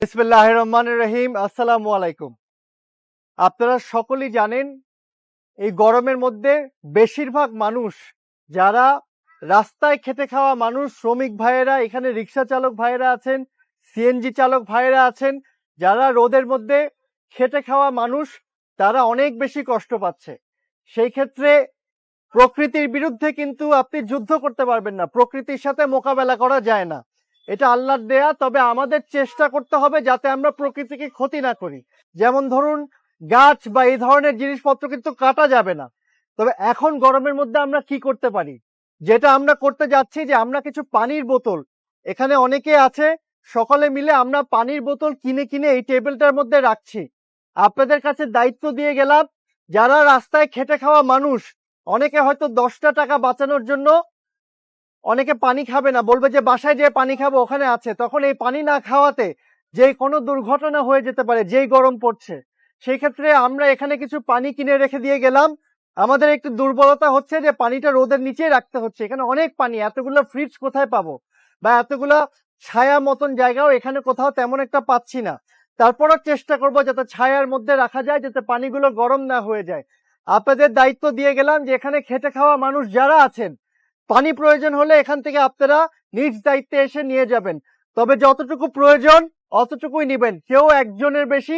বিসমিল্লাহির রহমানির রহিম। আসসালামু আলাইকুম। আপনারা সকলেই জানেন এই গরমের মধ্যে বেশিরভাগ মানুষ যারা রাস্তায় খেটে খাওয়া মানুষ, শ্রমিক ভাইয়েরা, এখানে রিক্সা চালক ভাইয়েরা আছেন, সিএনজি চালক ভাইয়েরা আছেন, যারা রোদের মধ্যে খেটে খাওয়া মানুষ, তারা অনেক বেশি কষ্ট পাচ্ছে। সেই ক্ষেত্রে প্রকৃতির বিরুদ্ধে কিন্তু আপনি যুদ্ধ করতে পারবেন না, প্রকৃতির সাথে মোকাবেলা করা যায় না। এটা আল্লাহর দেয়া, তবে আমাদের চেষ্টা করতে হবে যাতে আমরা প্রকৃতিকে ক্ষতি না করি। যেমন ধরুন, গাছ বা এই ধরনের জিনিসপত্র কিন্তু কাটা যাবে না। তবে এখন গরমের মধ্যে আমরা কি করতে পারি, যেটা আমরা করতে যাচ্ছি যে আমরা কিছু পানির বোতল, এখানে অনেকে আছে, সকলে মিলে আমরা পানির বোতল কিনে কিনে এই টেবিলটার মধ্যে রাখছি। আপনাদের কাছে দায়িত্ব দিয়ে গেলাম, যারা রাস্তায় খেটে খাওয়া মানুষ, অনেকে হয়তো 10টা টাকা বাঁচানোর জন্য অনেকে পানি খাবে না, বলবে যে বাসায় যে পানি খাবো ওখানে আছে, তখন এই পানি না খাওয়াতে যে কোনো দুর্ঘটনা হয়ে যেতে পারে, যেই গরম পড়ছে। সেই ক্ষেত্রে আমরা এখানে কিছু পানি কিনে রেখে দিয়ে গেলাম। আমাদের একটু দুর্বলতা হচ্ছে যে পানিটা রোদের নিচেই রাখতে হচ্ছে, এখানে অনেক পানি, এতগুলো ফ্রিজ কোথায় পাবো, বা এতগুলা ছায়া মতন জায়গাও এখানে কোথাও তেমন একটা পাচ্ছি না। তারপরও চেষ্টা করব যাতে ছায়ার মধ্যে রাখা যায়, যাতে পানিগুলো গরম না হয়ে যায়। আপনাদের দায়িত্ব দিয়ে গেলাম যে এখানে খেটে খাওয়া মানুষ যারা আছেন, পানি প্রয়োজন হলে এখান থেকে আপনারা নিজ দায়িত্বে এসে নিয়ে যাবেন। তবে যতটুকু প্রয়োজন অতটুকুই নিবেন। কেউ একজনের বেশি,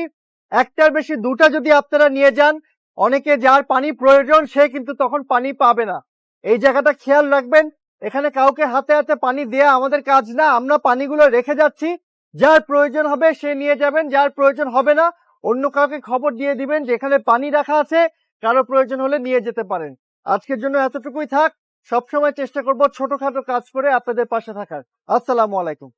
একটার বেশি দুটা যদি আপনারা নিয়ে যান, অনেকে যার পানি প্রয়োজন সে কিন্তু তখন পানি পাবে না। এই জায়গাটা খেয়াল রাখবেন। এখানে কাউকে হাতে হাতে পানি দেয়া আমাদের কাজ না, আমরা পানিগুলো রেখে যাচ্ছি। যার প্রয়োজন হবে সে নিয়ে যাবেন, যার প্রয়োজন হবে না অন্য কাউকে খবর দিয়ে দিবেন যে এখানে পানি রাখা আছে, কারো প্রয়োজন হলে নিয়ে যেতে পারেন। আজকের জন্য এতটুকুই থাক। সবসময় চেষ্টা করব ছোটখাটো কাজ করে আপনাদের পাশে থাকার। আসসালামু আলাইকুম।